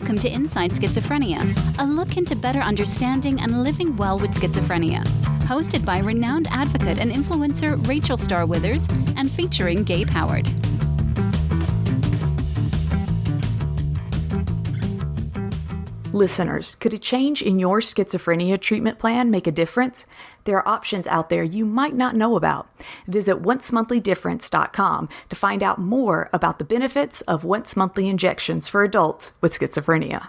Welcome to Inside Schizophrenia, a look into better understanding and living well with schizophrenia. Hosted by renowned advocate and influencer Rachel Starr-Withers and featuring Gabe Howard. Listeners, could a change in your schizophrenia treatment plan make a difference? There are options out there you might not know about. Visit oncemonthly.difference.com to find out more about the benefits of once-monthly injections for adults with schizophrenia.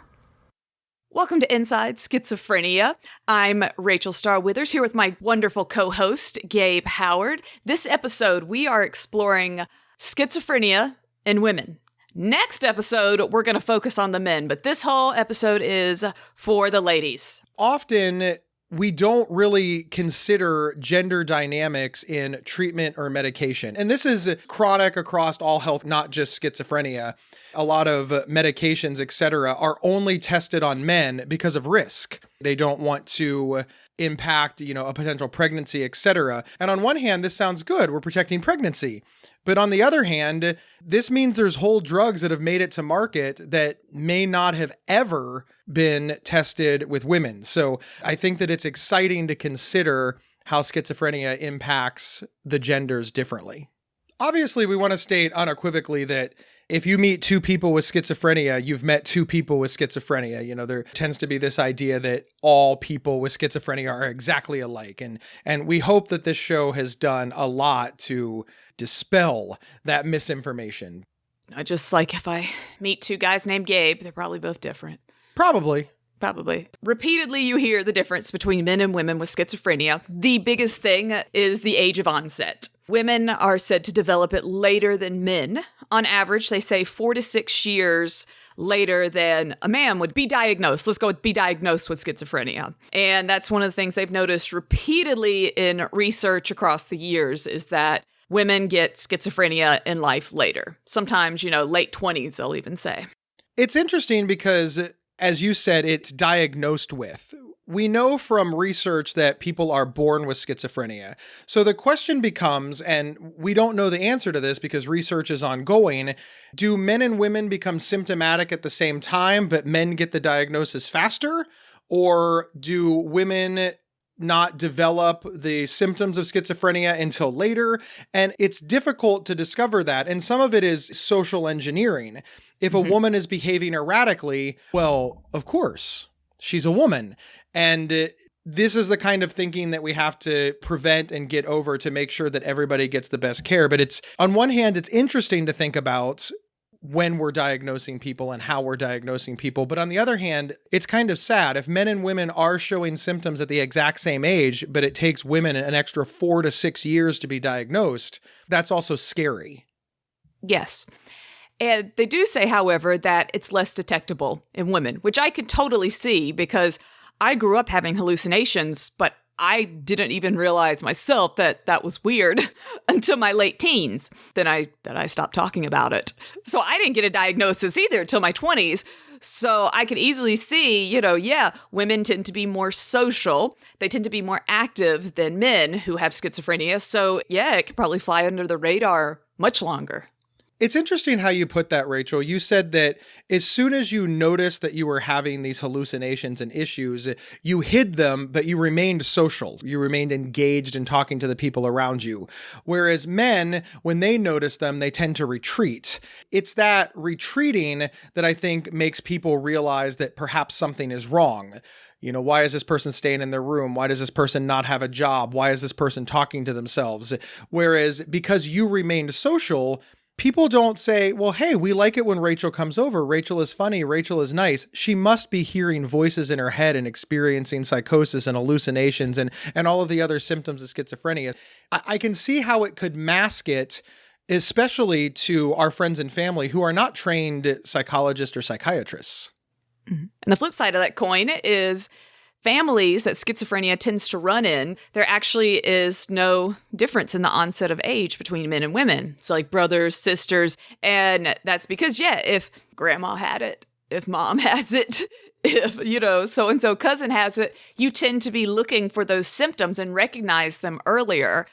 Welcome to Inside Schizophrenia. I'm Rachel Starr-Withers here with my wonderful co-host, Gabe Howard. This episode, we are exploring schizophrenia in women. Next episode, we're going to focus on the men, but this whole episode is for the ladies. Often, we don't really consider gender dynamics in treatment or medication. And this is chronic across all health, not just schizophrenia. A lot of medications, etc., are only tested on men because of risk. They don't want to impact, a potential pregnancy, etc. And on one hand, this sounds good. We're protecting pregnancy. But on the other hand, this means there's whole drugs that have made it to market that may not have ever been tested with women. So I think that it's exciting to consider how schizophrenia impacts the genders differently. Obviously, we want to state unequivocally that if you meet two people with schizophrenia, you've met two people with schizophrenia. There tends to be this idea that all people with schizophrenia are exactly alike. And we hope that this show has done a lot to dispel that misinformation. Just like if I meet two guys named Gabe, they're probably both different. Probably. Repeatedly, you hear the difference between men and women with schizophrenia. The biggest thing is the age of onset. Women are said to develop it later than men. On average, they say 4 to 6 years later than a man would be diagnosed. Let's go with be diagnosed with schizophrenia. And that's one of the things they've noticed repeatedly in research across the years is that women get schizophrenia in life later. Sometimes, late 20s, they'll even say. It's interesting because, as you said, it's diagnosed with. We know from research that people are born with schizophrenia. So the question becomes, and we don't know the answer to this because research is ongoing, do men and women become symptomatic at the same time, but men get the diagnosis faster? Or do women not develop the symptoms of schizophrenia until later? And it's difficult to discover that. And some of it is social engineering. If a woman is behaving erratically, well, of course, she's a woman. And this is the kind of thinking that we have to prevent and get over to make sure that everybody gets the best care. But it's, on one hand, it's interesting to think about when we're diagnosing people and how we're diagnosing people. But on the other hand, it's kind of sad. If men and women are showing symptoms at the exact same age, but it takes women an extra 4 to 6 years to be diagnosed, that's also scary. Yes. And they do say, however, that it's less detectable in women, which I could totally see because I grew up having hallucinations, but I didn't even realize myself that that was weird until my late teens. Then I stopped talking about it. So I didn't get a diagnosis either until my 20s. So I could easily see, women tend to be more social. They tend to be more active than men who have schizophrenia. So it could probably fly under the radar much longer. It's interesting how you put that, Rachel. You said that as soon as you noticed that you were having these hallucinations and issues, you hid them, but you remained social. You remained engaged in talking to the people around you. Whereas men, when they notice them, they tend to retreat. It's that retreating that I think makes people realize that perhaps something is wrong. Why is this person staying in their room? Why does this person not have a job? Why is this person talking to themselves? Whereas because you remained social, people don't say, well, hey, we like it when Rachel comes over. Rachel is funny. Rachel is nice. She must be hearing voices in her head and experiencing psychosis and hallucinations and all of the other symptoms of schizophrenia. I can see how it could mask it, especially to our friends and family who are not trained psychologists or psychiatrists. Mm-hmm. And the flip side of that coin is families that schizophrenia tends to run in, there actually is no difference in the onset of age between men and women. So like brothers, sisters, and that's because, if grandma had it, if mom has it, if, so-and-so cousin has it, you tend to be looking for those symptoms and recognize them earlier.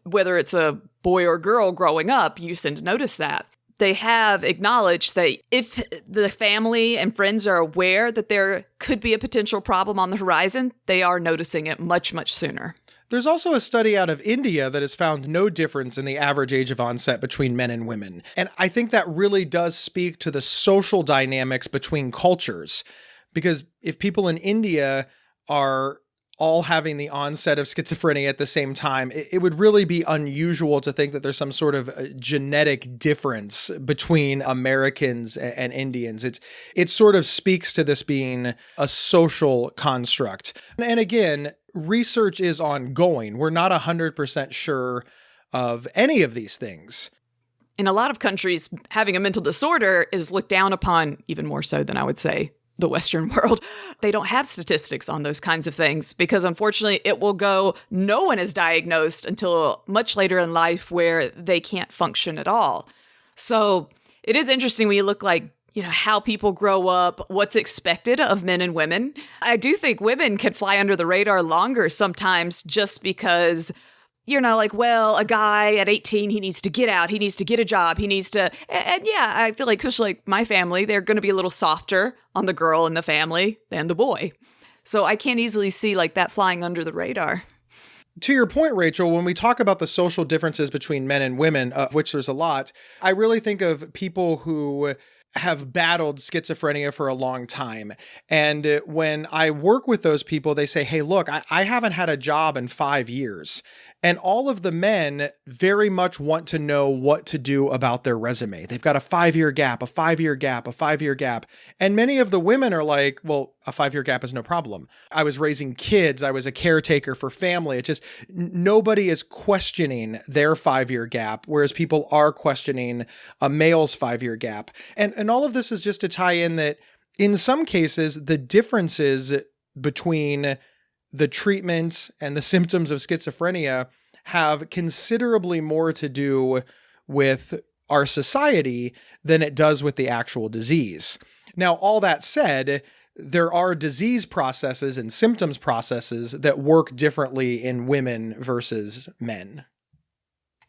Whether it's a boy or girl growing up, you tend to notice that. they have acknowledged that if the family and friends are aware that there could be a potential problem on the horizon, they are noticing it much, much sooner. There's also a study out of India that has found no difference in the average age of onset between men and women. And I think that really does speak to the social dynamics between cultures. Because if people in India are all having the onset of schizophrenia at the same time, it would really be unusual to think that there's some sort of genetic difference between Americans and Indians. It sort of speaks to this being a social construct. And again, research is ongoing. We're not 100% sure of any of these things. In a lot of countries, having a mental disorder is looked down upon even more so than I would say the Western world. They don't have statistics on those kinds of things because unfortunately it will go, no one is diagnosed until much later in life where they can't function at all. So it is interesting when you look like, how people grow up, what's expected of men and women. I do think women can fly under the radar longer sometimes just because a guy at 18, he needs to get out. He needs to get a job. He needs to, and yeah, I feel like, especially like my family, they're going to be a little softer on the girl in the family than the boy. So I can't easily see like that flying under the radar. To your point, Rachel, when we talk about the social differences between men and women, of which there's a lot, I really think of people who have battled schizophrenia for a long time. And when I work with those people, they say, hey, look, I haven't had a job in 5 years. And all of the men very much want to know what to do about their resume. They've got a 5-year gap, a 5-year gap, a 5-year gap. And many of the women are like, well, a 5-year gap is no problem. I was raising kids. I was a caretaker for family. It's just nobody is questioning their 5-year gap, whereas people are questioning a male's 5-year gap. And all of this is just to tie in that in some cases, the differences between the treatment and the symptoms of schizophrenia have considerably more to do with our society than it does with the actual disease. Now, all that said, there are disease processes and symptoms processes that work differently in women versus men.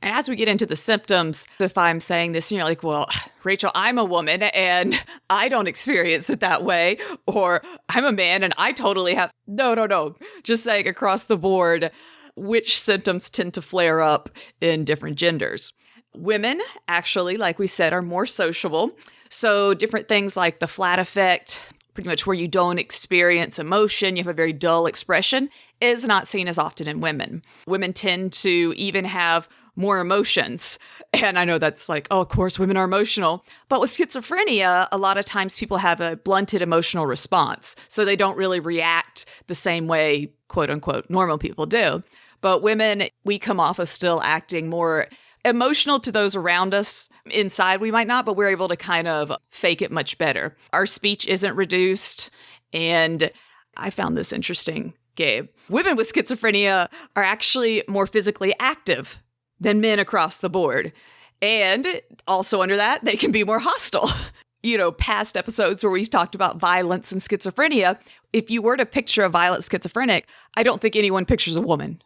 And as we get into the symptoms, if I'm saying this and you're like, well, Rachel, I'm a woman and I don't experience it that way, or I'm a man and I totally have, no. Just saying across the board, which symptoms tend to flare up in different genders. Women, actually, like we said, are more sociable. So different things like the flat affect, pretty much where you don't experience emotion, you have a very dull expression, is not seen as often in women. Women tend to even have more emotions. And I know that's like, oh, of course, women are emotional. But with schizophrenia, a lot of times people have a blunted emotional response. So they don't really react the same way, quote unquote, normal people do. But women, we come off as still acting more emotional to those around us. Inside, we might not, but we're able to kind of fake it much better. Our speech isn't reduced. And I found this interesting, Gabe. Women with schizophrenia are actually more physically active than men across the board. And also under that, they can be more hostile. Past episodes where we've talked about violence and schizophrenia, if you were to picture a violent schizophrenic, I don't think anyone pictures a woman.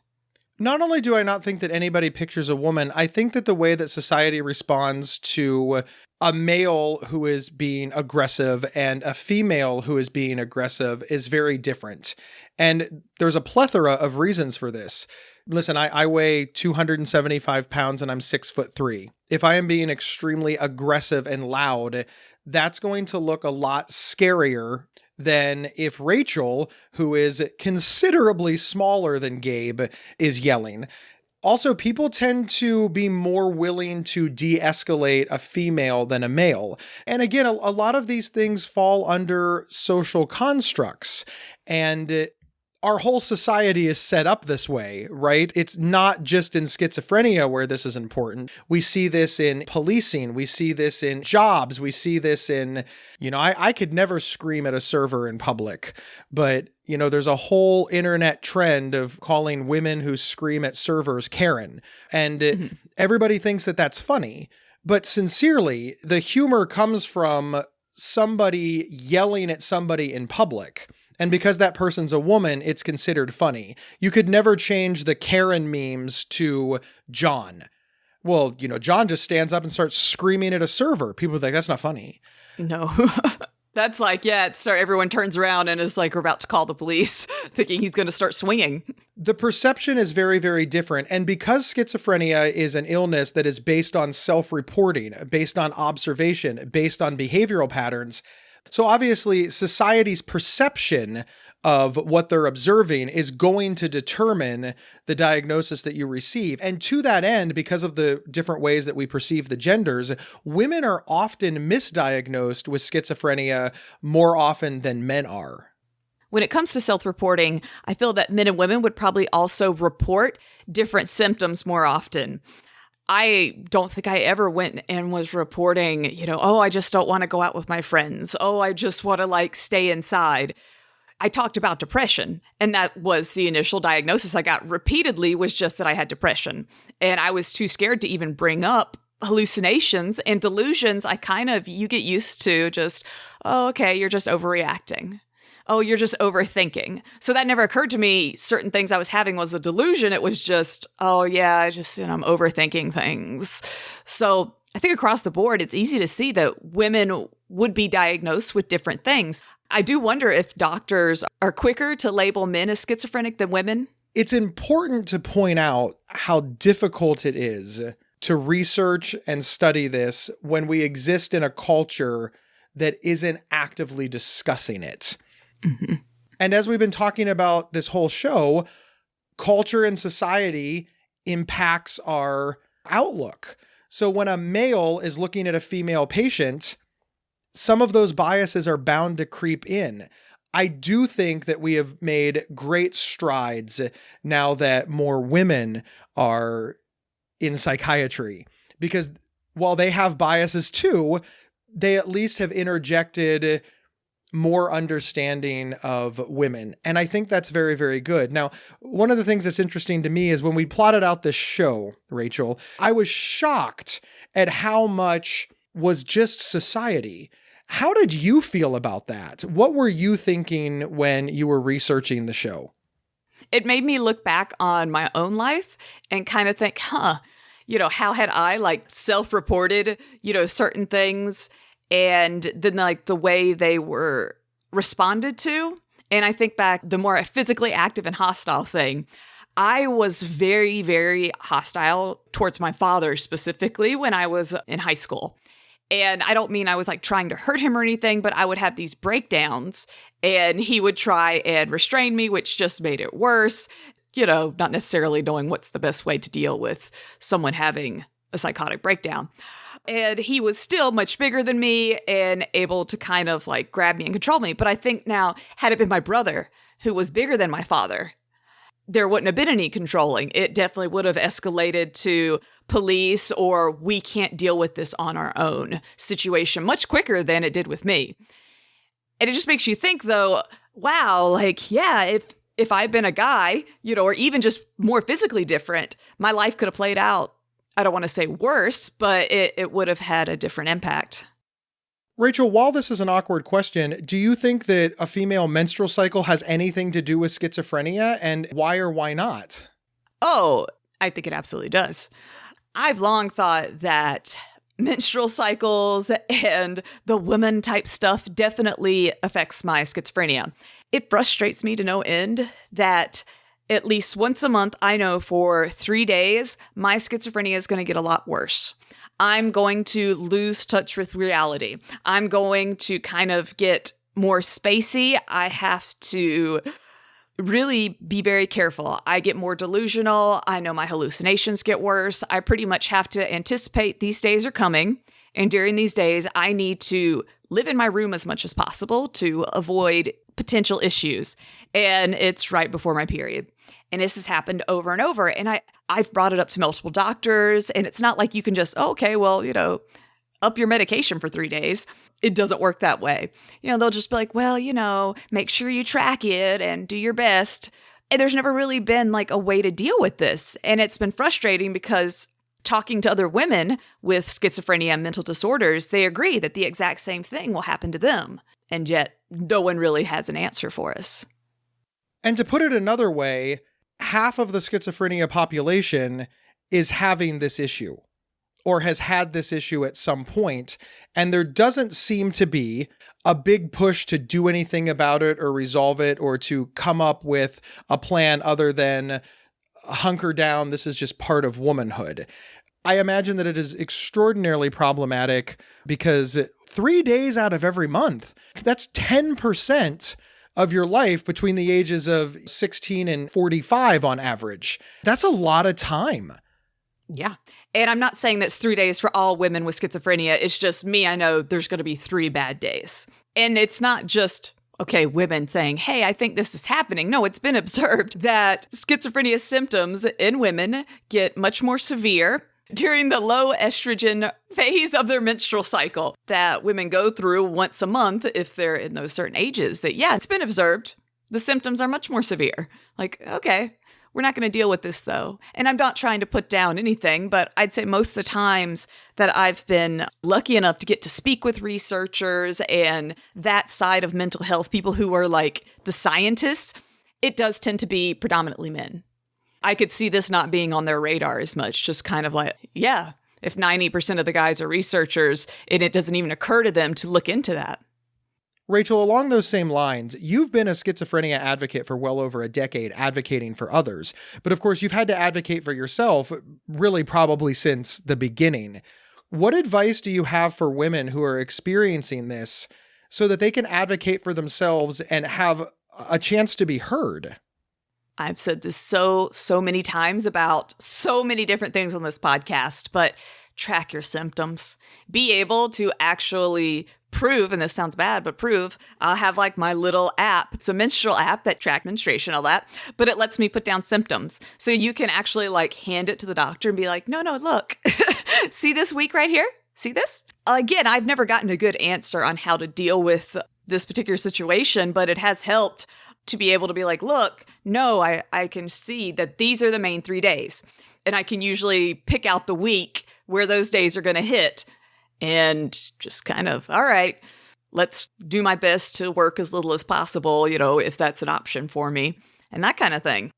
Not only do I not think that anybody pictures a woman, I think that the way that society responds to a male who is being aggressive and a female who is being aggressive is very different. And there's a plethora of reasons for this. Listen, I weigh 275 pounds and I'm 6'3". If I am being extremely aggressive and loud, that's going to look a lot scarier than if Rachel, who is considerably smaller than Gabe, is yelling. Also, people tend to be more willing to de-escalate a female than a male. And again, a lot of these things fall under social constructs. And our whole society is set up this way, right? It's not just in schizophrenia where this is important. We see this in policing. We see this in jobs. We see this in, I could never scream at a server in public, but, there's a whole internet trend of calling women who scream at servers Karen. And everybody thinks that that's funny. But sincerely, the humor comes from somebody yelling at somebody in public. And because that person's a woman, it's considered funny. You could never change the Karen memes to John. Well, John just stands up and starts screaming at a server. People think that's not funny. No. That's like, everyone turns around and is like, we're about to call the police, thinking he's going to start swinging. The perception is very, very different. And because schizophrenia is an illness that is based on self-reporting, based on observation, based on behavioral patterns, so obviously society's perception of what they're observing is going to determine the diagnosis that you receive. And to that end, because of the different ways that we perceive the genders, women are often misdiagnosed with schizophrenia more often than men are. When it comes to self-reporting, I feel that men and women would probably also report different symptoms more often. I don't think I ever went and was reporting, I just don't want to go out with my friends. Oh, I just want to stay inside. I talked about depression, and that was the initial diagnosis I got repeatedly, was just that I had depression. And I was too scared to even bring up hallucinations and delusions. You get used to just, oh, okay, you're just overreacting. Oh, you're just overthinking. So that never occurred to me. Certain things I was having was a delusion. It was just, oh yeah, I'm overthinking things. So I think across the board, it's easy to see that women would be diagnosed with different things. I do wonder if doctors are quicker to label men as schizophrenic than women. It's important to point out how difficult it is to research and study this when we exist in a culture that isn't actively discussing it. Mm-hmm. And as we've been talking about this whole show, culture and society impacts our outlook. So when a male is looking at a female patient, some of those biases are bound to creep in. I do think that we have made great strides now that more women are in psychiatry, because while they have biases too, they at least have interjected more understanding of women. And I think that's very, very good. Now, one of the things that's interesting to me is when we plotted out this show, Rachel, I was shocked at how much was just society. How did you feel about that? What were you thinking when you were researching the show? It made me look back on my own life and kind of think, how had I self-reported, certain things, and then the way they were responded to. And I think back, the more physically active and hostile thing, I was very, very hostile towards my father specifically when I was in high school. And I don't mean I was trying to hurt him or anything, but I would have these breakdowns and he would try and restrain me, which just made it worse. Not necessarily knowing what's the best way to deal with someone having a psychotic breakdown. And he was still much bigger than me and able to kind of grab me and control me. But I think now, had it been my brother who was bigger than my father, there wouldn't have been any controlling. It definitely would have escalated to police or we can't deal with this on our own situation much quicker than it did with me. And it just makes you think, though, wow, if I'd been a guy, or even just more physically different, my life could have played out, I don't want to say worse, but it would have had a different impact. Rachel, while this is an awkward question, do you think that a female menstrual cycle has anything to do with schizophrenia, and why or why not? Oh, I think it absolutely does. I've long thought that menstrual cycles and the women type stuff definitely affects my schizophrenia. It frustrates me to no end that at least once a month, I know for 3 days, my schizophrenia is going to get a lot worse. I'm going to lose touch with reality. I'm going to kind of get more spacey. I have to really be very careful. I get more delusional. I know my hallucinations get worse. I pretty much have to anticipate these days are coming. And during these days, I need to live in my room as much as possible to avoid potential issues. And it's right before my period. And this has happened over and over. And I've brought it up to multiple doctors. And it's not like you can just, up your medication for 3 days. It doesn't work that way. They'll just be like, well, make sure you track it and do your best. And there's never really been a way to deal with this. And it's been frustrating because talking to other women with schizophrenia and mental disorders, they agree that the exact same thing will happen to them. And yet no one really has an answer for us. And to put it another way, half of the schizophrenia population is having this issue. or has had this issue at some point, and there doesn't seem to be a big push to do anything about it or resolve it or to come up with a plan other than hunker down, this is just part of womanhood. I imagine that it is extraordinarily problematic because 3 days out of every month, that's 10% of your life between the ages of 16 and 45 on average. That's a lot of time. Yeah. And I'm not saying that's 3 days for all women with schizophrenia. It's just me. I know there's going to be 3 bad days. And it's not just, okay, women saying, hey, I think this is happening. No, it's been observed that schizophrenia symptoms in women get much more severe during the low estrogen phase of their menstrual cycle that women go through once a month if they're in those certain ages. That, yeah, it's been observed. The symptoms are much more severe. Like, okay, we're not going to deal with this, though. And I'm not trying to put down anything, but I'd say most of the times that I've been lucky enough to get to speak with researchers and that side of mental health, people who are like the scientists, it does tend to be predominantly men. I could see this not being on their radar as much, just kind of like, yeah, if 90% of the guys are researchers and it doesn't even occur to them to look into that. Rachel, along those same lines, you've been a schizophrenia advocate for well over a decade, advocating for others. But of course, you've had to advocate for yourself, really probably since the beginning. What advice do you have for women who are experiencing this so that they can advocate for themselves and have a chance to be heard? I've said this so many times about so many different things on this podcast, but track your symptoms. Be able to actually prove, and this sounds bad, but prove. I'll have like my little app. It's a menstrual app that tracks menstruation, all that, but it lets me put down symptoms. So you can actually like hand it to the doctor and be like, no, look, see this week right here? See this? Again, I've never gotten a good answer on how to deal with this particular situation, but it has helped to be able to be like, look, no, I can see that these are the main 3 days. And I can usually pick out the week where those days are going to hit and just kind of, all right, let's do my best to work as little as possible, if that's an option for me and that kind of thing.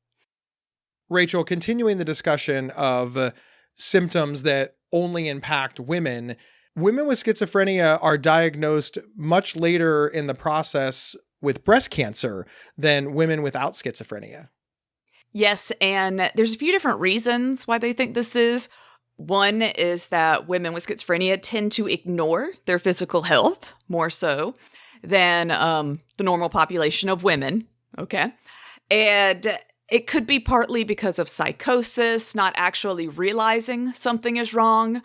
Rachel, continuing the discussion of symptoms that only impact women with schizophrenia are diagnosed much later in the process with breast cancer than women without schizophrenia. Yes, and there's a few different reasons why they think this is. One is that women with schizophrenia tend to ignore their physical health more so than the normal population of women, okay? And it could be partly because of psychosis, not actually realizing something is wrong.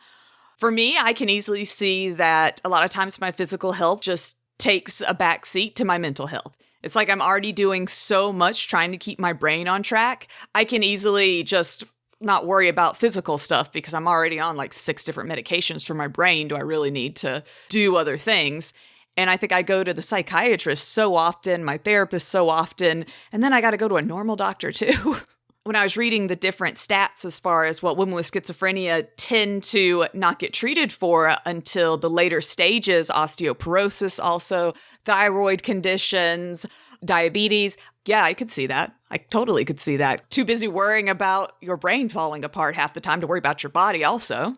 For me, I can easily see that a lot of times my physical health just takes a back seat to my mental health. It's like I'm already doing so much trying to keep my brain on track. I can easily just not worry about physical stuff because I'm already on like 6 different medications for my brain. Do I really need to do other things? And I think I go to the psychiatrist so often, my therapist so often, and then I got to go to a normal doctor too. When I was reading the different stats as far as what women with schizophrenia tend to not get treated for until the later stages, osteoporosis also, thyroid conditions, diabetes. Yeah, I could see that. I totally could see that. Too busy worrying about your brain falling apart half the time to worry about your body also.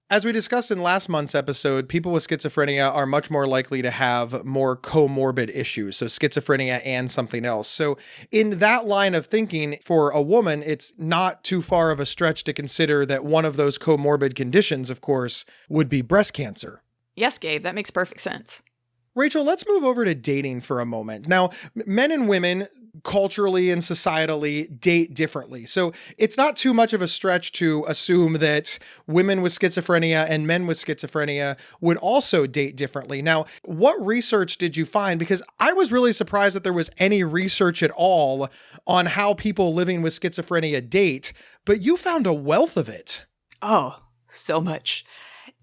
As we discussed in last month's episode, people with schizophrenia are much more likely to have more comorbid issues, so schizophrenia and something else. So in that line of thinking, for a woman, it's not too far of a stretch to consider that one of those comorbid conditions, of course, would be breast cancer. Yes, Gabe, that makes perfect sense. Rachel, let's move over to dating for a moment. Now, men and women culturally and societally date differently. So it's not too much of a stretch to assume that women with schizophrenia and men with schizophrenia would also date differently. Now, what research did you find? Because I was really surprised that there was any research at all on how people living with schizophrenia date, but you found a wealth of it. Oh, so much.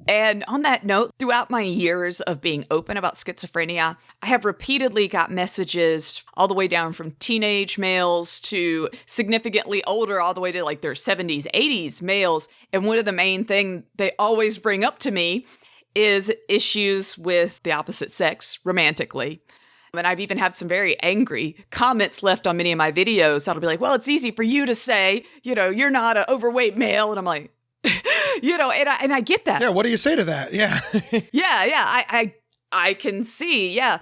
And on that note, throughout my years of being open about schizophrenia, I have repeatedly got messages all the way down from teenage males to significantly older, all the way to like their 70s, 80s males. And one of the main things they always bring up to me is issues with the opposite sex romantically. And I've even had some very angry comments left on many of my videos. That'll be like, well, it's easy for you to say, you're not an overweight male. And I'm like, And I get that. Yeah, what do you say to that? Yeah. I can see, yeah.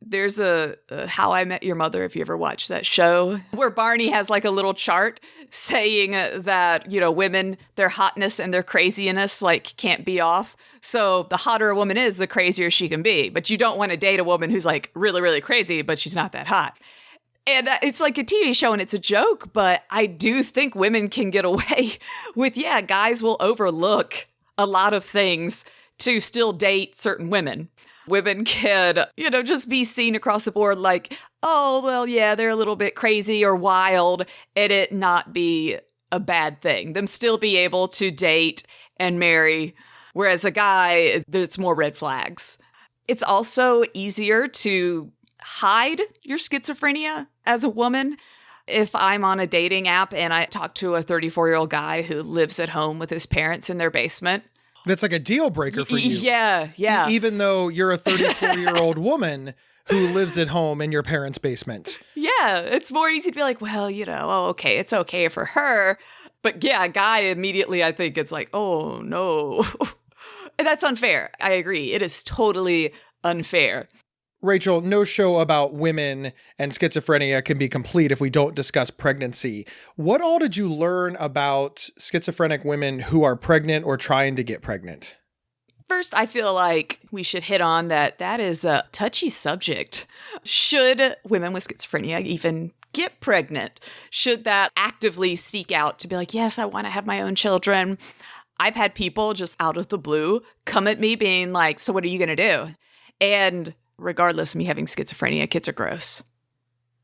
There's a How I Met Your Mother, if you ever watched that show, where Barney has like a little chart saying that, women, their hotness and their craziness like can't be off. So the hotter a woman is, the crazier she can be. But you don't want to date a woman who's like really, really crazy, but she's not that hot. And it's like a TV show and it's a joke, but I do think women can get away with, guys will overlook a lot of things to still date certain women. Women can, just be seen across the board like, oh, well, yeah, they're a little bit crazy or wild, and it not be a bad thing. Them still be able to date and marry, whereas a guy, there's more red flags. It's also easier to hide your schizophrenia as a woman. If I'm on a dating app and I talk to a 34-year-old guy who lives at home with his parents in their basement, that's like a deal breaker for you. Yeah. Even though you're a 34-year-old woman who lives at home in your parents' basement. Yeah, it's more easy to be like, well, okay, it's okay for her. But yeah, a guy immediately, I think it's like, oh, no. And that's unfair. I agree. It is totally unfair. Rachel, no show about women and schizophrenia can be complete if we don't discuss pregnancy. What all did you learn about schizophrenic women who are pregnant or trying to get pregnant? First, I feel like we should hit on that is a touchy subject. Should women with schizophrenia even get pregnant? Should that actively seek out to be like, yes, I want to have my own children? I've had people just out of the blue come at me being like, so what are you going to do? And regardless of me having schizophrenia, kids are gross.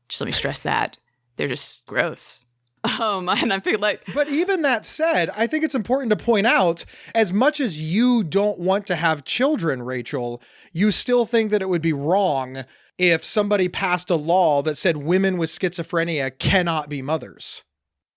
Just let me stress that. They're just gross. And I feel like... But even that said, I think it's important to point out, as much as you don't want to have children, Rachel, you still think that it would be wrong if somebody passed a law that said women with schizophrenia cannot be mothers.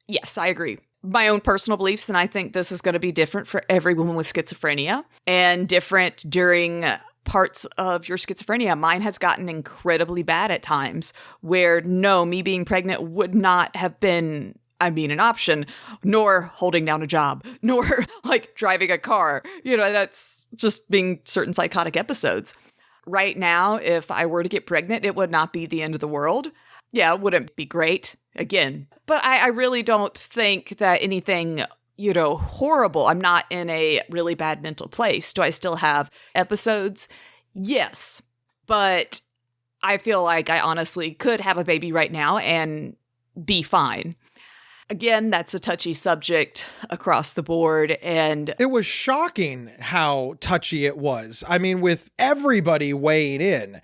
Yes, I agree. My own personal beliefs, and I think this is going to be different for every woman with schizophrenia and different during parts of your schizophrenia. Mine has gotten incredibly bad at times where me being pregnant would not have been, an option, nor holding down a job, nor like driving a car. That's just being certain psychotic episodes. Right now, if I were to get pregnant, it would not be the end of the world. Yeah, it wouldn't be great again. But I really don't think that anything horrible. I'm not in a really bad mental place. Do I still have episodes? Yes. But I feel like I honestly could have a baby right now and be fine. Again, that's a touchy subject across the board. And it was shocking how touchy it was. With everybody weighing in,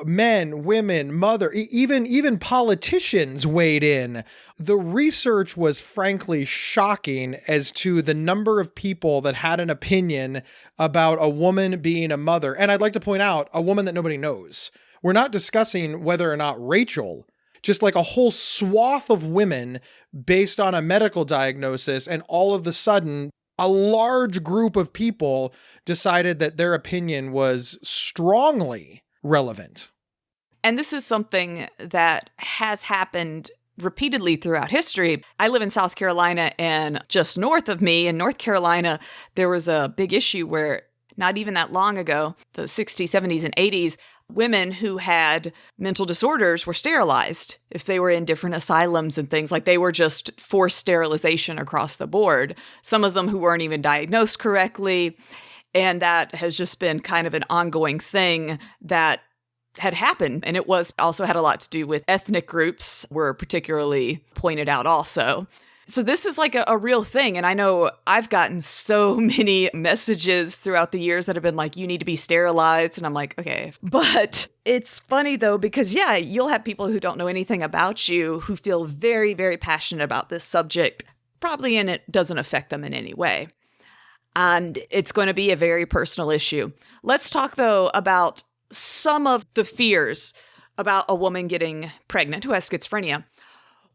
men, women, mother, even politicians weighed in. The research was frankly shocking as to the number of people that had an opinion about a woman being a mother. And I'd like to point out, a woman that nobody knows. We're not discussing whether or not Rachel, just like a whole swath of women based on a medical diagnosis, and all of the sudden, a large group of people decided that their opinion was strongly relevant. And this is something that has happened repeatedly throughout history. I live in South Carolina, and just north of me in North Carolina, there was a big issue where not even that long ago, the 60s, 70s, and 80s, women who had mental disorders were sterilized if they were in different asylums and things. Like, they were just forced sterilization across the board. Some of them who weren't even diagnosed correctly. And that has just been kind of an ongoing thing that had happened. And it was also had a lot to do with ethnic groups were particularly pointed out also. So this is like a real thing. And I know I've gotten so many messages throughout the years that have been like, you need to be sterilized. And I'm like, okay. But it's funny though, because you'll have people who don't know anything about you who feel very, very passionate about this subject, probably, and it doesn't affect them in any way. And it's going to be a very personal issue. Let's talk though about some of the fears about a woman getting pregnant who has schizophrenia.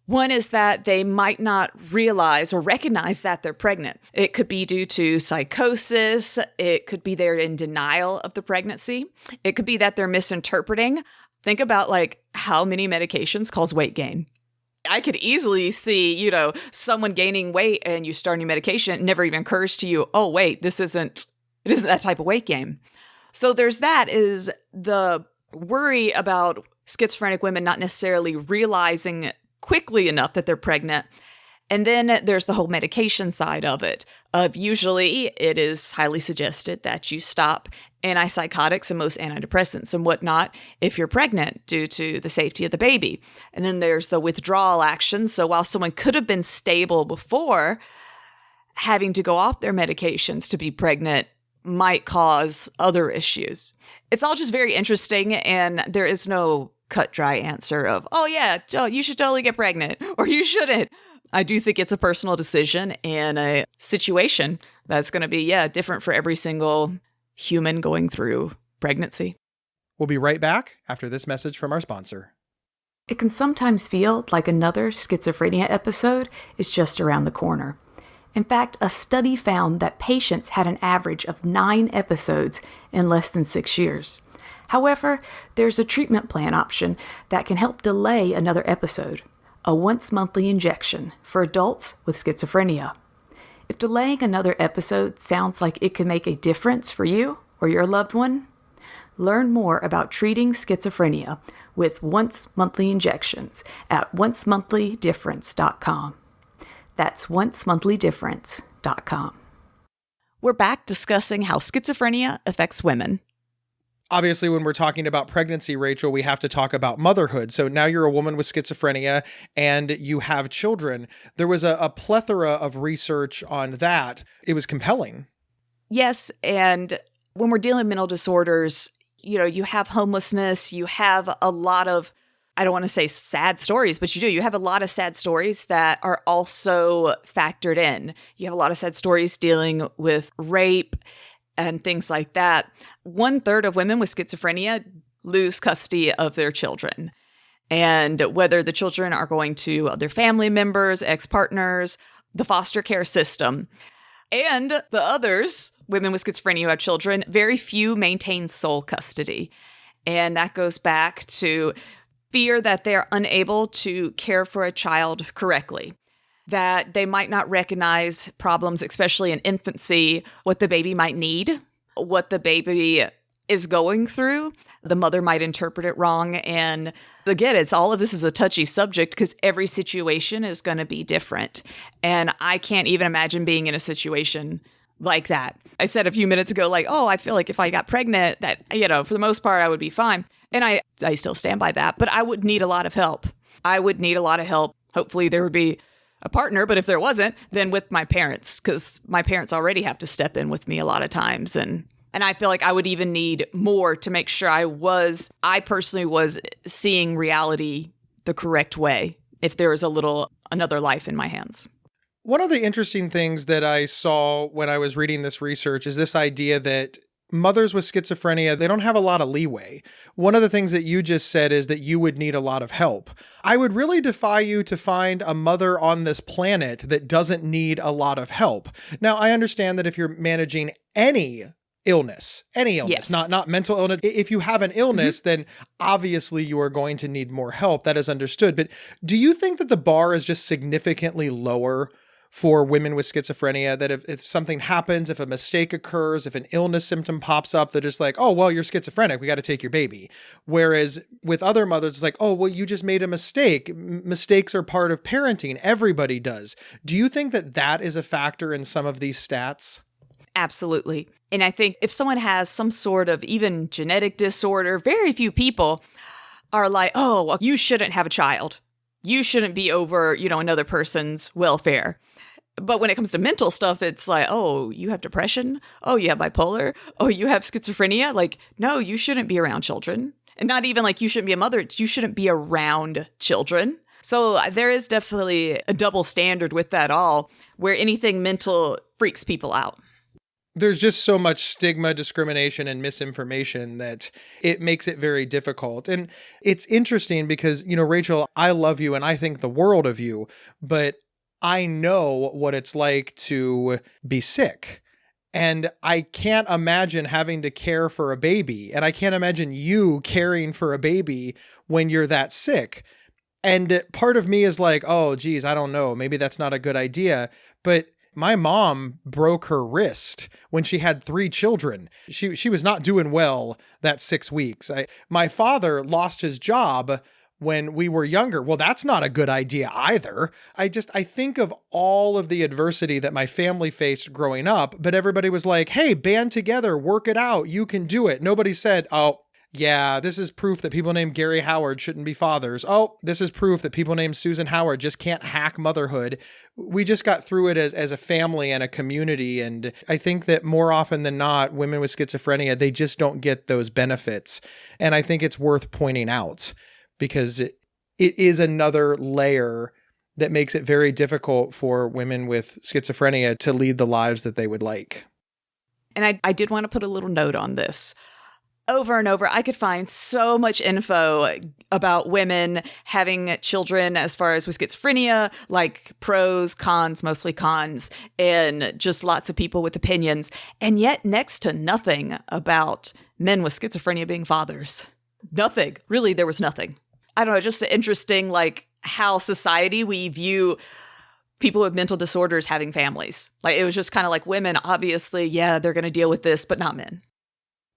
One is that they might not realize or recognize that they're pregnant. It could be due to psychosis. It could be they're in denial of the pregnancy. It could be that they're misinterpreting. Think about like how many medications cause weight gain. I could easily see, someone gaining weight and you start new medication. It never even occurs to you, oh, wait, it isn't that type of weight gain. So there's that is the worry about schizophrenic women not necessarily realizing quickly enough that they're pregnant. And then there's the whole medication side of it. Usually it is highly suggested that you stop antipsychotics and most antidepressants and whatnot if you're pregnant due to the safety of the baby. And then there's the withdrawal action. So while someone could have been stable before, having to go off their medications to be pregnant might cause other issues. It's all just very interesting, and there is no cut dry answer of, oh yeah, you should totally get pregnant or you shouldn't. I do think it's a personal decision and a situation that's going to be, different for every single human going through pregnancy. We'll be right back after this message from our sponsor. It can sometimes feel like another schizophrenia episode is just around the corner. In fact, a study found that patients had an average of 9 episodes in less than 6 years. However, there's a treatment plan option that can help delay another episode, a once-monthly injection for adults with schizophrenia. If delaying another episode sounds like it could make a difference for you or your loved one, learn more about treating schizophrenia with once-monthly injections at oncemonthly.difference.com. That's oncemonthly.difference.com. We're back discussing how schizophrenia affects women. Obviously, when we're talking about pregnancy, Rachel, we have to talk about motherhood. So now you're a woman with schizophrenia and you have children. There was a plethora of research on that. It was compelling. Yes. And when we're dealing with mental disorders, you have homelessness, you have a lot of, I don't want to say sad stories, but you have a lot of sad stories that are also factored in. You have a lot of sad stories dealing with rape and things like that. 1/3 of women with schizophrenia lose custody of their children. And whether the children are going to other family members, ex-partners, the foster care system, and the others, women with schizophrenia who have children, very few maintain sole custody. And that goes back to fear that they're unable to care for a child correctly, that they might not recognize problems, especially in infancy, what the baby might need, what the baby is going through. The mother might interpret it wrong. And again, all of this is a touchy subject because every situation is going to be different. And I can't even imagine being in a situation like that. I said a few minutes ago, I feel like if I got pregnant, that, for the most part, I would be fine. And I still stand by that, but I would need a lot of help. Hopefully there would be a partner, but if there wasn't, then with my parents, because my parents already have to step in with me a lot of times. And I feel like I would even need more to make sure I personally was seeing reality the correct way if there was another life in my hands. One of the interesting things that I saw when I was reading this research is this idea that mothers with schizophrenia, they don't have a lot of leeway. One of the things that you just said is that you would need a lot of help. I would really defy you to find a mother on this planet that doesn't need a lot of help. Now, I understand that if you're managing any illness, yes, not mental illness, if you have an illness, then obviously you are going to need more help. That is understood. But do you think that the bar is just significantly lower for women with schizophrenia, that if something happens, if a mistake occurs, if an illness symptom pops up, they're just like, oh, well, you're schizophrenic, we got to take your baby. Whereas with other mothers, it's like, oh, well, you just made a mistake. Mistakes are part of parenting. Everybody does. Do you think that that is a factor in some of these stats? Absolutely. And I think if someone has some sort of even genetic disorder, very few people are like, oh, well, you shouldn't have a child. You shouldn't be over, another person's welfare. But when it comes to mental stuff, it's like, oh, you have depression? Oh, you have bipolar? Oh, you have schizophrenia? Like, no, you shouldn't be around children. And not even like you shouldn't be a mother. You shouldn't be around children. So there is definitely a double standard with that all, where anything mental freaks people out. There's just so much stigma, discrimination, and misinformation that it makes it very difficult. And it's interesting because, Rachel, I love you and I think the world of you, but I know what it's like to be sick. And I can't imagine having to care for a baby. And I can't imagine you caring for a baby when you're that sick. And part of me is like, oh, geez, I don't know. Maybe that's not a good idea. But my mom broke her wrist when she had 3 children. She was not doing well that 6 weeks. My father lost his job when we were younger. Well, that's not a good idea either. I think of all of the adversity that my family faced growing up, but everybody was like, hey, band together, work it out. You can do it. Nobody said, oh, yeah, this is proof that people named Gary Howard shouldn't be fathers. Oh, this is proof that people named Susan Howard just can't hack motherhood. We just got through it as a family and a community. And I think that more often than not, women with schizophrenia, they just don't get those benefits. And I think it's worth pointing out because it is another layer that makes it very difficult for women with schizophrenia to lead the lives that they would like. And I did want to put a little note on this. Over and over, I could find so much info about women having children as far as with schizophrenia, like pros, cons, mostly cons, and just lots of people with opinions. And yet next to nothing about men with schizophrenia being fathers. Nothing. Really, there was nothing. I don't know, just interesting, like how society, we view people with mental disorders having families. Like it was just kind of like women, obviously, yeah, they're going to deal with this, but not men.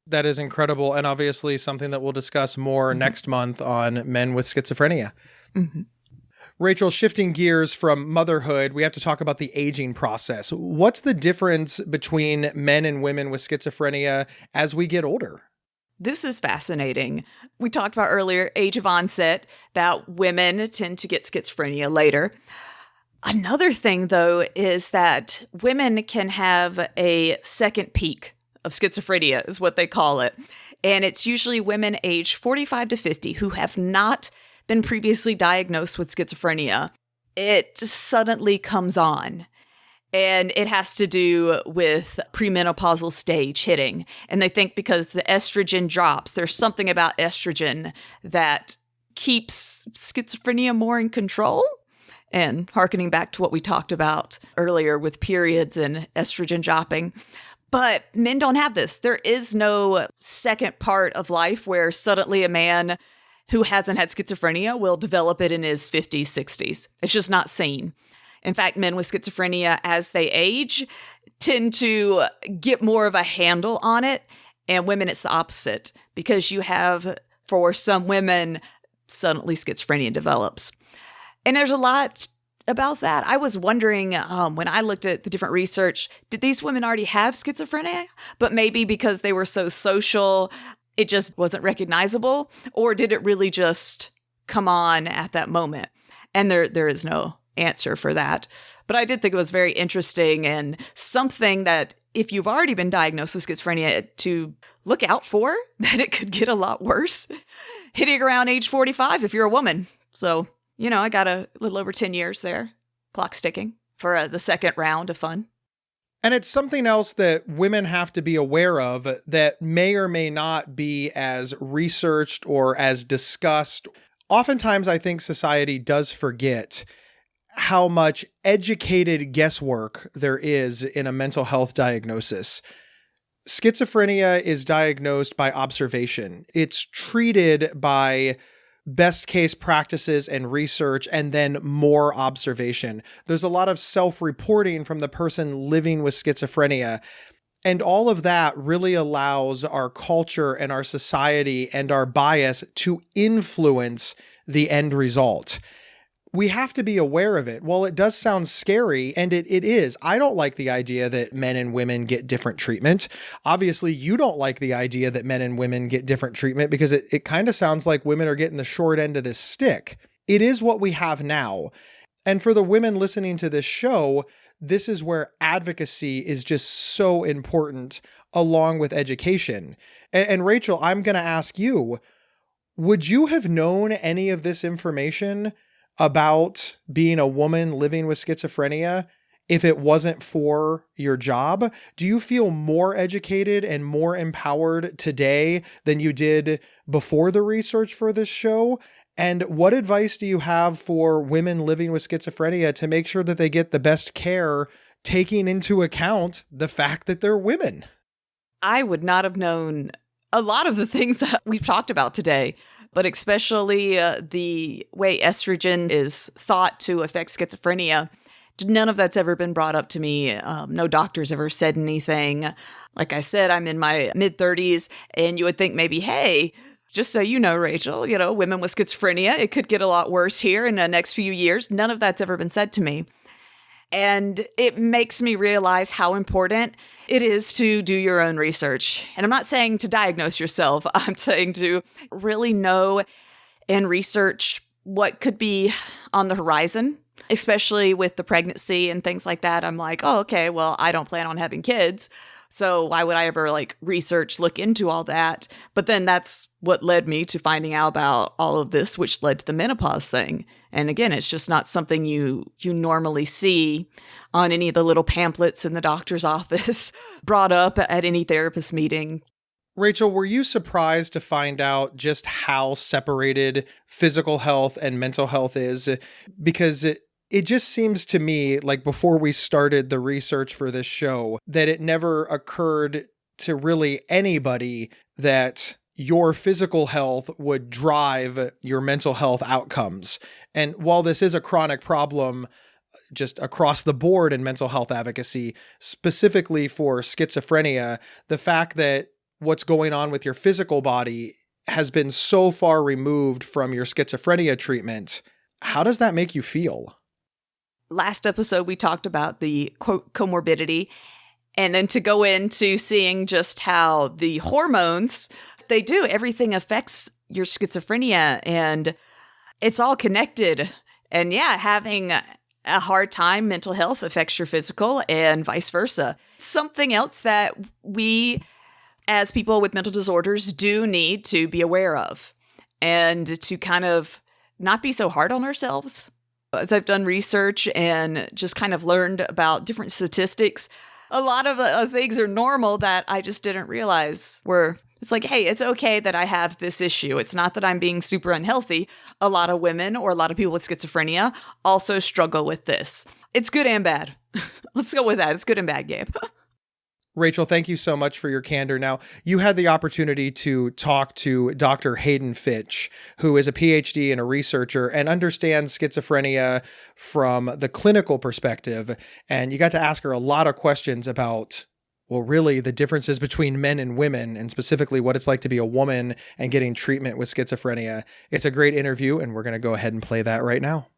That is incredible. And obviously something that we'll discuss more next month on men with schizophrenia. Mm-hmm. Rachel, shifting gears from motherhood, we have to talk about the aging process. What's the difference between men and women with schizophrenia as we get older? This is fascinating. We talked about earlier, age of onset, that women tend to get schizophrenia later. Another thing, though, is that women can have a second peak of schizophrenia, is what they call it. And it's usually women aged 45 to 50 who have not been previously diagnosed with schizophrenia. It just suddenly comes on. And it has to do with premenopausal stage hitting. And they think because the estrogen drops, there's something about estrogen that keeps schizophrenia more in control. And hearkening back to what we talked about earlier with periods and estrogen dropping. But men don't have this. There is no second part of life where suddenly a man who hasn't had schizophrenia will develop it in his 50s, 60s. It's just not seen. In fact, men with schizophrenia, as they age, tend to get more of a handle on it. And women, it's the opposite. Because you have, for some women, suddenly schizophrenia develops. And there's a lot about that. I was wondering when I looked at the different research, did these women already have schizophrenia? But maybe because they were so social, it just wasn't recognizable? Or did it really just come on at that moment? And there is no answer for that. But I did think it was very interesting and something that if you've already been diagnosed with schizophrenia, to look out for, that it could get a lot worse, hitting around age 45 if you're a woman. So, you know, I got a little over 10 years there, clock's ticking, for the second round of fun. And it's something else that women have to be aware of that may or may not be as researched or as discussed. Oftentimes, I think society does forget how much educated guesswork there is in a mental health diagnosis. Schizophrenia is diagnosed by observation. It's treated by best case practices and research, and then more observation. There's a lot of self-reporting from the person living with schizophrenia. And all of that really allows our culture and our society and our bias to influence the end result. We have to be aware of it. While it does sound scary, and it is, I don't like the idea that men and women get different treatment. Obviously, you don't like the idea that men and women get different treatment because it kind of sounds like women are getting the short end of this stick. It is what we have now. And for the women listening to this show, this is where advocacy is just so important along with education. And Rachel, I'm going to ask you, would you have known any of this information about being a woman living with schizophrenia if it wasn't for your job? Do you feel more educated and more empowered today than you did before the research for this show? And what advice do you have for women living with schizophrenia to make sure that they get the best care, taking into account the fact that they're women? I would not have known a lot of the things that we've talked about today. but especially the way estrogen is thought to affect schizophrenia. None of that's ever been brought up to me. No doctor's ever said anything. Like I said, I'm in my mid-30s, and you would think maybe, hey, just so you know, Rachel, women with schizophrenia, it could get a lot worse here in the next few years. None of that's ever been said to me. And it makes me realize how important it is to do your own research. And I'm not saying to diagnose yourself. I'm saying to really know and research what could be on the horizon, especially with the pregnancy and things like that. I'm like, oh, okay, well, I don't plan on having kids. So why would I ever research, look into all that? But then that's what led me to finding out about all of this, which led to the menopause thing. And again, it's just not something you normally see on any of the little pamphlets in the doctor's office brought up at any therapist meeting. Rachel, were you surprised to find out just how separated physical health and mental health is? Because it just seems to me like before we started the research for this show that it never occurred to really anybody that your physical health would drive your mental health outcomes. And while this is a chronic problem just across the board in mental health advocacy, specifically for schizophrenia, the fact that what's going on with your physical body has been so far removed from your schizophrenia treatment, how does that make you feel? Last episode, we talked about the quote comorbidity, and then to go into seeing just how the hormones, everything affects your schizophrenia, and it's all connected. And yeah, having a hard time, mental health affects your physical and vice versa. Something else that we, as people with mental disorders, do need to be aware of and to kind of not be so hard on ourselves. As I've done research and just kind of learned about different statistics, a lot of things are normal that I just didn't realize were, it's like, hey, it's okay that I have this issue. It's not that I'm being super unhealthy. A lot of women or a lot of people with schizophrenia also struggle with this. It's good and bad. Let's go with that. It's good and bad, Gabe. Rachel, thank you so much for your candor. Now, you had the opportunity to talk to Dr. Hayden Finch, who is a PhD and a researcher and understands schizophrenia from the clinical perspective. And you got to ask her a lot of questions about, well, really the differences between men and women, and specifically what it's like to be a woman and getting treatment with schizophrenia. It's a great interview, and we're going to go ahead and play that right now.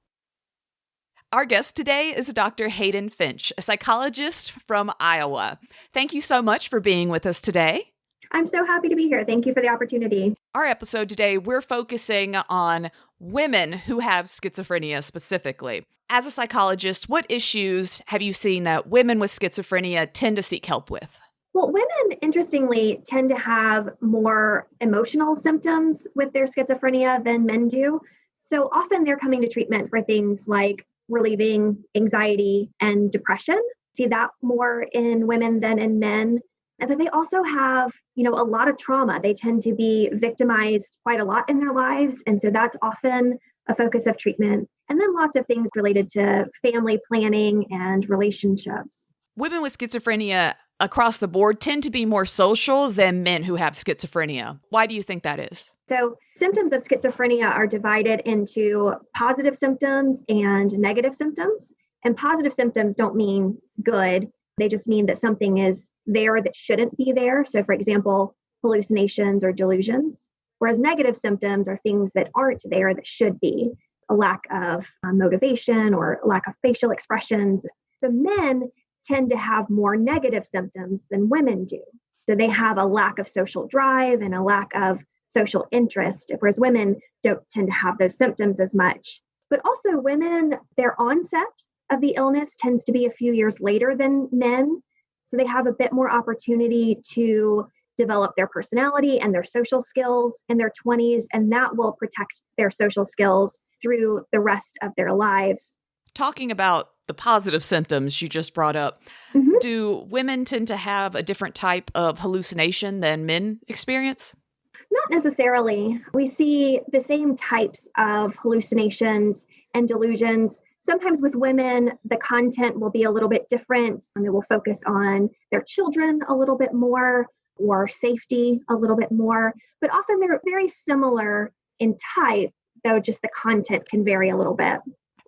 Our guest today is Dr. Hayden Finch, a psychologist from Iowa. Thank you so much for being with us today. I'm so happy to be here. Thank you for the opportunity. Our episode today, we're focusing on women who have schizophrenia specifically. As a psychologist, what issues have you seen that women with schizophrenia tend to seek help with? Well, women, interestingly, tend to have more emotional symptoms with their schizophrenia than men do. So often they're coming to treatment for things like relieving anxiety and depression. See that more in women than in men. And then they also have, a lot of trauma. They tend to be victimized quite a lot in their lives. And so that's often a focus of treatment. And then lots of things related to family planning and relationships. Women with schizophrenia across the board tend to be more social than men who have schizophrenia. Why do you think that is? So symptoms of schizophrenia are divided into positive symptoms and negative symptoms. And positive symptoms don't mean good. They just mean that something is there that shouldn't be there. So for example, hallucinations or delusions. Whereas negative symptoms are things that aren't there that should be. A lack of motivation or lack of facial expressions. So men tend to have more negative symptoms than women do. So they have a lack of social drive and a lack of social interest, whereas women don't tend to have those symptoms as much. But also women, their onset of the illness tends to be a few years later than men. So they have a bit more opportunity to develop their personality and their social skills in their 20s, and that will protect their social skills through the rest of their lives. Talking about the positive symptoms you just brought up, do women tend to have a different type of hallucination than men experience? Not necessarily. We see the same types of hallucinations and delusions. Sometimes with women, the content will be a little bit different, and they will focus on their children a little bit more or safety a little bit more. But often they're very similar in type, though just the content can vary a little bit.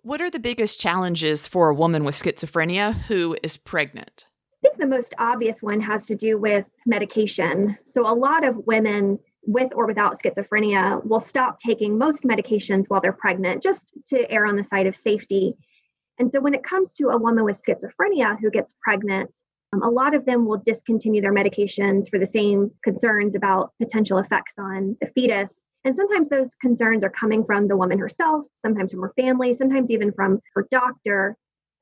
What are the biggest challenges for a woman with schizophrenia who is pregnant? I think the most obvious one has to do with medication. So a lot of women with or without schizophrenia will stop taking most medications while they're pregnant, just to err on the side of safety. And so when it comes to a woman with schizophrenia who gets pregnant, a lot of them will discontinue their medications for the same concerns about potential effects on the fetus. And sometimes those concerns are coming from the woman herself, sometimes from her family, sometimes even from her doctor.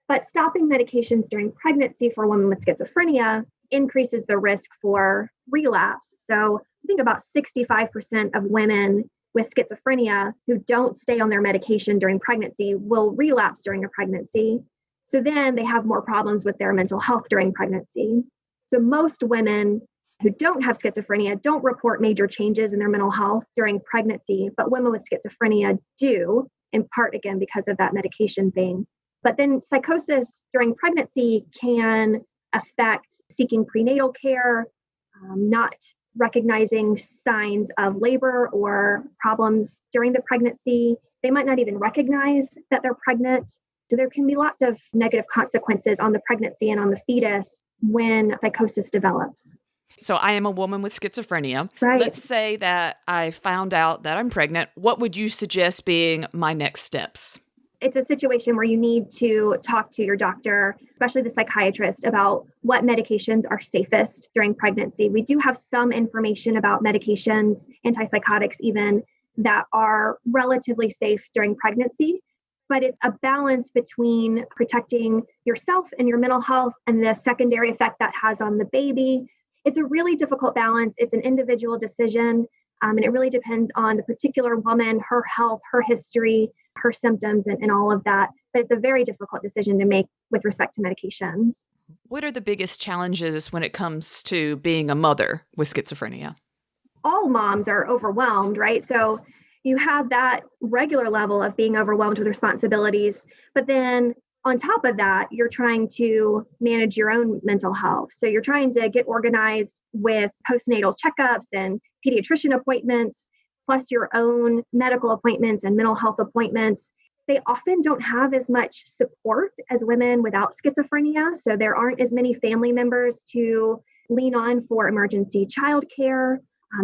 But stopping medications during pregnancy for a woman with schizophrenia increases the risk for relapse. So I think about 65% of women with schizophrenia who don't stay on their medication during pregnancy will relapse during a pregnancy. So then they have more problems with their mental health during pregnancy. So most women who don't have schizophrenia don't report major changes in their mental health during pregnancy, but women with schizophrenia do, in part, again, because of that medication thing. But then psychosis during pregnancy can affect seeking prenatal care, not recognizing signs of labor or problems during the pregnancy. They might not even recognize that they're pregnant. So there can be lots of negative consequences on the pregnancy and on the fetus when psychosis develops. So I am a woman with schizophrenia. Right. Let's say that I found out that I'm pregnant. What would you suggest being my next steps? It's a situation where you need to talk to your doctor, especially the psychiatrist, about what medications are safest during pregnancy. We do have some information about medications, antipsychotics even, that are relatively safe during pregnancy, but it's a balance between protecting yourself and your mental health and the secondary effect that has on the baby. It's a really difficult balance. It's an individual decision, and it really depends on the particular woman, her health, her history, her symptoms, and all of that. But it's a very difficult decision to make with respect to medications. What are the biggest challenges when it comes to being a mother with schizophrenia? All moms are overwhelmed, right? So you have that regular level of being overwhelmed with responsibilities, but then on top of that, you're trying to manage your own mental health. So you're trying to get organized with postnatal checkups and pediatrician appointments, plus your own medical appointments and mental health appointments. They often don't have as much support as women without schizophrenia. So there aren't as many family members to lean on for emergency childcare.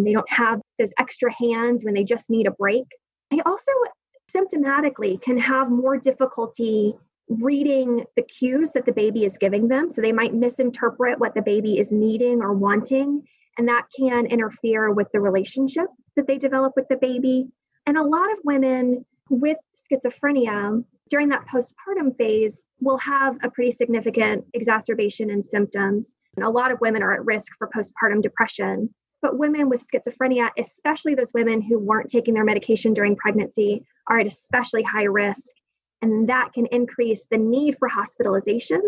They don't have those extra hands when they just need a break. They also symptomatically can have more difficulty reading the cues that the baby is giving them. So they might misinterpret what the baby is needing or wanting, and that can interfere with the relationship that they develop with the baby. And a lot of women with schizophrenia during that postpartum phase will have a pretty significant exacerbation in symptoms. And a lot of women are at risk for postpartum depression. But women with schizophrenia, especially those women who weren't taking their medication during pregnancy, are at especially high risk. And that can increase the need for hospitalization.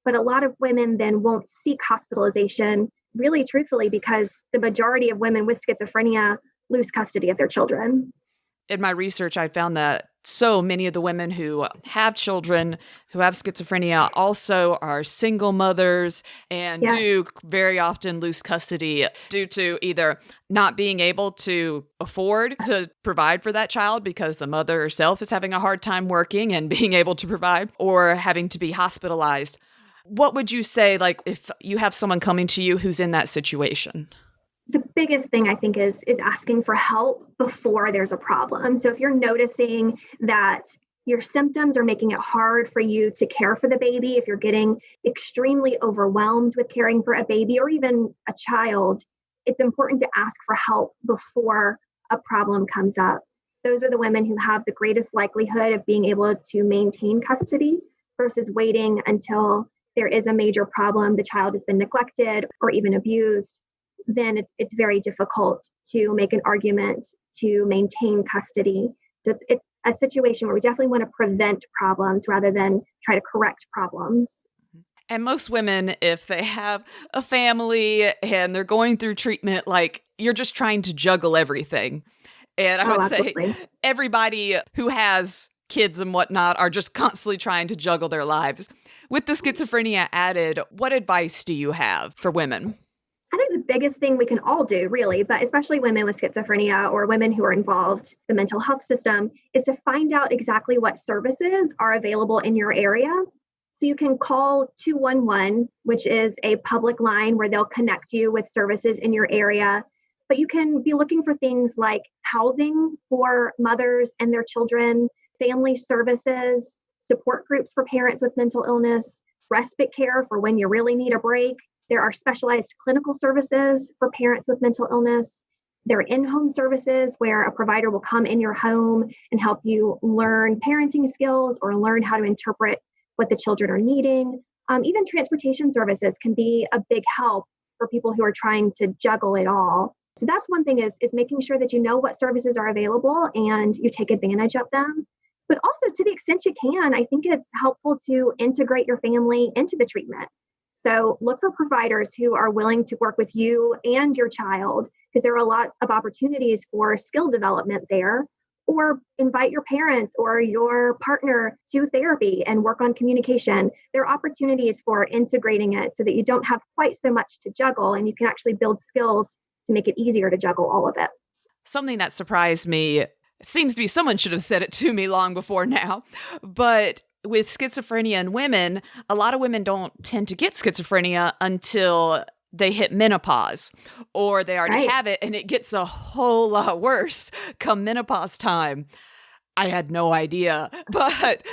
But a lot of women then won't seek hospitalization, really truthfully, because the majority of women with schizophrenia lose custody of their children. In my research, I found that so many of the women who have children who have schizophrenia also are single mothers and do very often lose custody due to either not being able to afford to provide for that child because the mother herself is having a hard time working and being able to provide, or having to be hospitalized. What would you say, like, if you have someone coming to you who's in that situation? The biggest thing I think is asking for help before there's a problem. So if you're noticing that your symptoms are making it hard for you to care for the baby, if you're getting extremely overwhelmed with caring for a baby or even a child, it's important to ask for help before a problem comes up. Those are the women who have the greatest likelihood of being able to maintain custody versus waiting until there is a major problem, the child has been neglected or even abused. Then it's very difficult to make an argument to maintain custody. So it's a situation where we definitely want to prevent problems rather than try to correct problems. And most women, if they have a family and they're going through treatment, like, you're just trying to juggle everything. And I would absolutely. say everybody who has kids and whatnot are just constantly trying to juggle their lives. With the schizophrenia added, what advice do you have for women? I think the biggest thing we can all do, really, but especially women with schizophrenia or women who are involved, the mental health system, is to find out exactly what services are available in your area. So you can call 211, which is a public line where they'll connect you with services in your area. But you can be looking for things like housing for mothers and their children, family services, support groups for parents with mental illness, respite care for when you really need a break. There are specialized clinical services for parents with mental illness. There are in-home services where a provider will come in your home and help you learn parenting skills or learn how to interpret what the children are needing. Even transportation services can be a big help for people who are trying to juggle it all. So that's one thing is making sure that you know what services are available and you take advantage of them. But also, to the extent you can, I think it's helpful to integrate your family into the treatment. So look for providers who are willing to work with you and your child, because there are a lot of opportunities for skill development there. Or invite your parents or your partner to therapy and work on communication. There are opportunities for integrating it so that you don't have quite so much to juggle and you can actually build skills to make it easier to juggle all of it. Something that surprised me, seems to be someone should have said it to me long before now, but with schizophrenia in women, a lot of women don't tend to get schizophrenia until they hit menopause, or they already have it and it gets a whole lot worse come menopause time. I had no idea, but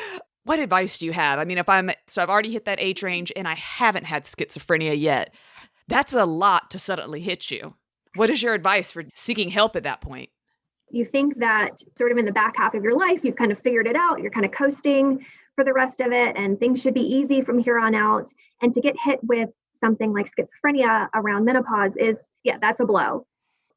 what advice do you have? I mean, I've already hit that age range and I haven't had schizophrenia yet. That's a lot to suddenly hit you. What is your advice for seeking help at that point? You think that sort of in the back half of your life, you've kind of figured it out, you're kind of coasting for the rest of it and things should be easy from here on out. And to get hit with something like schizophrenia around menopause that's a blow.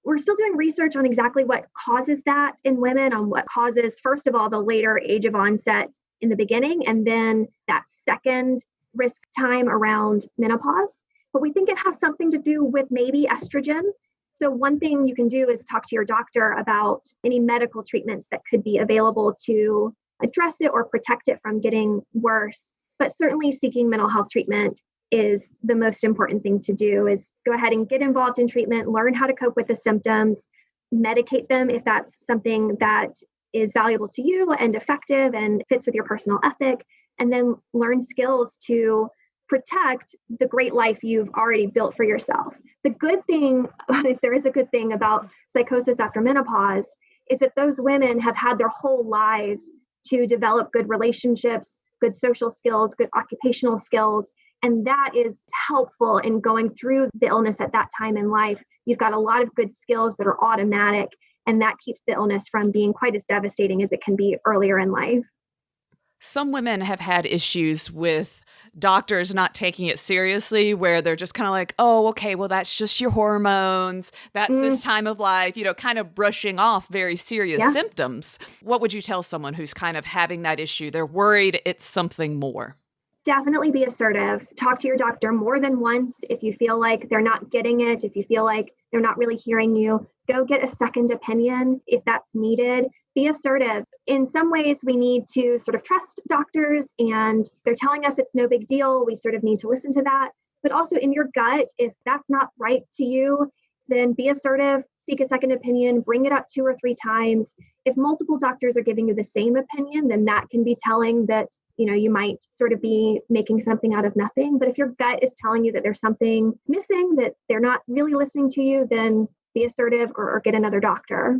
We're still doing research on exactly what causes that in women, on what causes, first of all, the later age of onset in the beginning, and then that second risk time around menopause. But we think it has something to do with maybe estrogen. So one thing you can do is talk to your doctor about any medical treatments that could be available to address it or protect it from getting worse. But certainly seeking mental health treatment is the most important thing to do, is go ahead and get involved in treatment, learn how to cope with the symptoms, medicate them if that's something that is valuable to you and effective and fits with your personal ethic, and then learn skills to protect the great life you've already built for yourself. The good thing, if there is a good thing about psychosis after menopause, is that those women have had their whole lives to develop good relationships, good social skills, good occupational skills. And that is helpful in going through the illness at that time in life. You've got a lot of good skills that are automatic, and that keeps the illness from being quite as devastating as it can be earlier in life. Some women have had issues with doctors not taking it seriously, where they're just kind of like, oh, okay, well, that's just your hormones. That's this time of life, kind of brushing off very serious symptoms. What would you tell someone who's kind of having that issue? They're worried it's something more. Definitely be assertive. Talk to your doctor more than once. If you feel like they're not getting it, if you feel like they're not really hearing you, go get a second opinion if that's needed. Be assertive. In some ways, we need to sort of trust doctors, and they're telling us it's no big deal. We sort of need to listen to that. But also in your gut, if that's not right to you, then be assertive, seek a second opinion, bring it up 2 or 3 times. If multiple doctors are giving you the same opinion, then that can be telling that, you might sort of be making something out of nothing. But if your gut is telling you that there's something missing, that they're not really listening to you, then be assertive or get another doctor.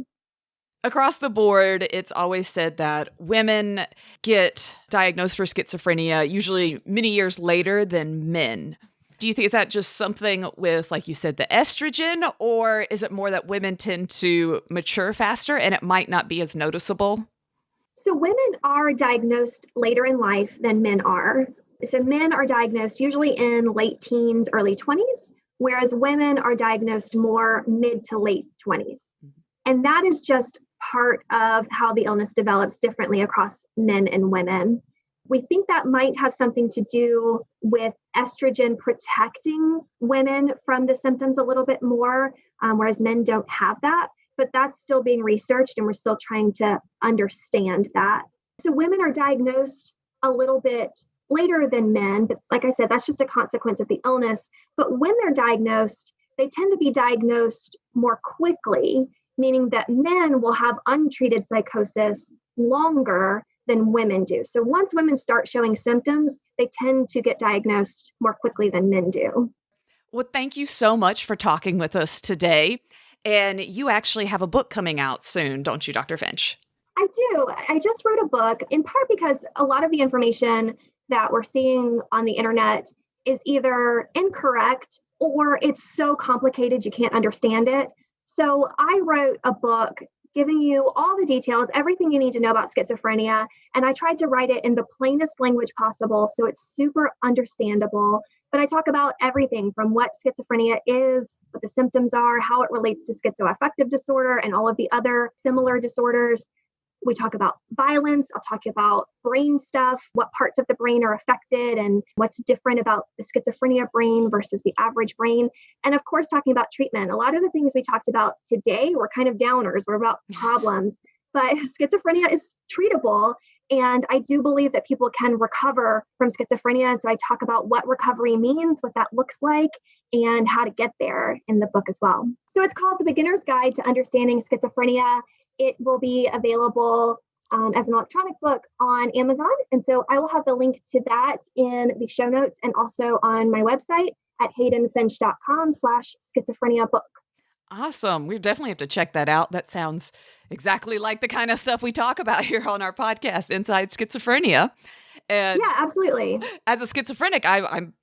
Across the board, it's always said that women get diagnosed for schizophrenia usually many years later than men. Do you think, is that just something with, like you said, the estrogen, or is it more that women tend to mature faster and it might not be as noticeable? So women are diagnosed later in life than men are. So men are diagnosed usually in late teens, early 20s, whereas women are diagnosed more mid to late 20s. And that is just part of how the illness develops differently across men and women. We think that might have something to do with estrogen protecting women from the symptoms a little bit more, whereas men don't have that. But that's still being researched, and we're still trying to understand that. So women are diagnosed a little bit later than men, but like I said, that's just a consequence of the illness. But when they're diagnosed, they tend to be diagnosed more quickly, meaning that men will have untreated psychosis longer than women do. So once women start showing symptoms, they tend to get diagnosed more quickly than men do. Well, thank you so much for talking with us today. And you actually have a book coming out soon, don't you, Dr. Finch? I do. I just wrote a book, in part because a lot of the information that we're seeing on the internet is either incorrect or it's so complicated you can't understand it. So I wrote a book giving you all the details, everything you need to know about schizophrenia. And I tried to write it in the plainest language possible so it's super understandable. But I talk about everything from what schizophrenia is, what the symptoms are, how it relates to schizoaffective disorder and all of the other similar disorders. We talk about violence. I'll talk about brain stuff, what parts of the brain are affected and what's different about the schizophrenia brain versus the average brain. And of course, talking about treatment. A lot of the things we talked about today were kind of downers, were about problems, but schizophrenia is treatable. And I do believe that people can recover from schizophrenia. So I talk about what recovery means, what that looks like, and how to get there in the book as well. So it's called The Beginner's Guide to Understanding Schizophrenia. It will be available as an electronic book on Amazon. And so I will have the link to that in the show notes and also on my website at haydenfinch.com/schizophrenia book. Awesome. We definitely have to check that out. That sounds exactly like the kind of stuff we talk about here on our podcast, Inside Schizophrenia. And yeah, absolutely. As a schizophrenic,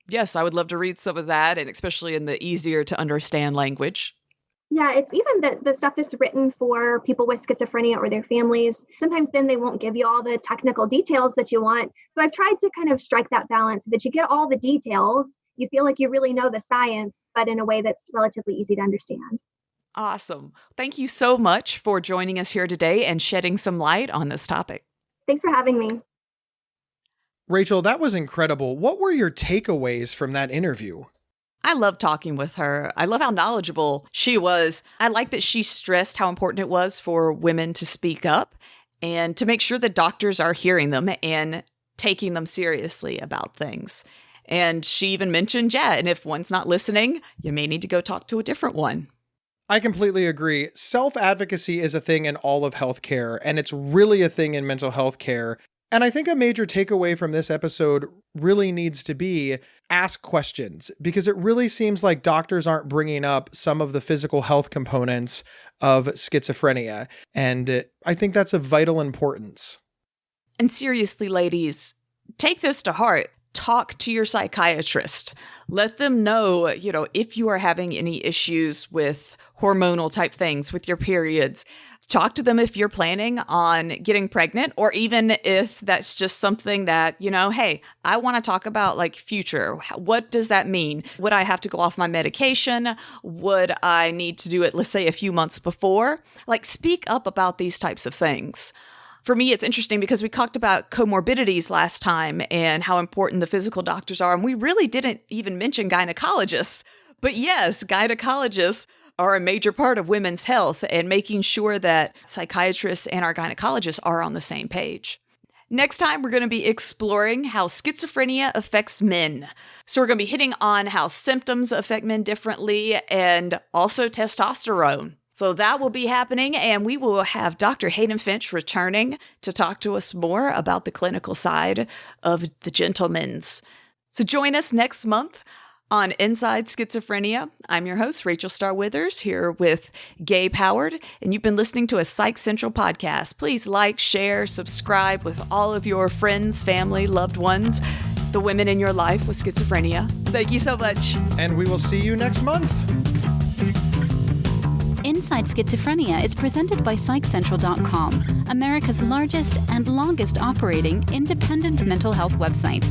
yes, I would love to read some of that, and especially in the easier to understand language. Yeah, it's even the stuff that's written for people with schizophrenia or their families. Sometimes then they won't give you all the technical details that you want. So I've tried to kind of strike that balance so that you get all the details. You feel like you really know the science, but in a way that's relatively easy to understand. Awesome. Thank you so much for joining us here today and shedding some light on this topic. Thanks for having me. Rachel, that was incredible. What were your takeaways from that interview? I love talking with her. I love how knowledgeable she was. I like that she stressed how important it was for women to speak up and to make sure that doctors are hearing them and taking them seriously about things. And she even mentioned, and if one's not listening, you may need to go talk to a different one. I completely agree. Self-advocacy is a thing in all of healthcare, and it's really a thing in mental health care. And I think a major takeaway from this episode really needs to be ask questions, because it really seems like doctors aren't bringing up some of the physical health components of schizophrenia. And I think that's of vital importance. And seriously, ladies, take this to heart. Talk to your psychiatrist. Let them know, if you are having any issues with hormonal type things with your periods. Talk to them if you're planning on getting pregnant, or even if that's just something that, hey, I want to talk about like future. What does that mean? Would I have to go off my medication? Would I need to do it, let's say, a few months before? Like, speak up about these types of things. For me, it's interesting because we talked about comorbidities last time and how important the physical doctors are. And we really didn't even mention gynecologists. But yes, gynecologists are a major part of women's health and making sure that psychiatrists and our gynecologists are on the same page. Next time, we're going to be exploring how schizophrenia affects men. So we're going to be hitting on how symptoms affect men differently and also testosterone. So that will be happening, and we will have Dr. Hayden Finch returning to talk to us more about the clinical side of the gentlemen's. So join us next month on Inside Schizophrenia. I'm your host, Rachel Starr Withers, here with Gabe Howard, and you've been listening to a Psych Central podcast. Please like, share, subscribe with all of your friends, family, loved ones, the women in your life with schizophrenia. Thank you so much. And we will see you next month. Inside Schizophrenia is presented by PsychCentral.com, America's largest and longest operating independent mental health website.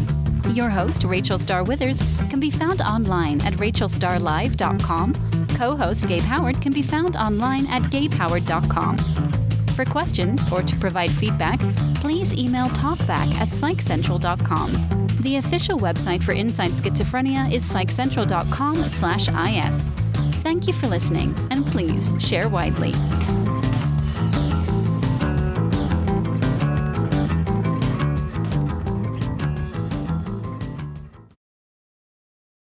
Your host, Rachel Starr Withers, can be found online at rachelstarlive.com. Co-host Gabe Howard can be found online at gabehoward.com. For questions or to provide feedback, please email talkback@psychcentral.com. The official website for Inside Schizophrenia is psychcentral.com/is. Thank you for listening, and please share widely.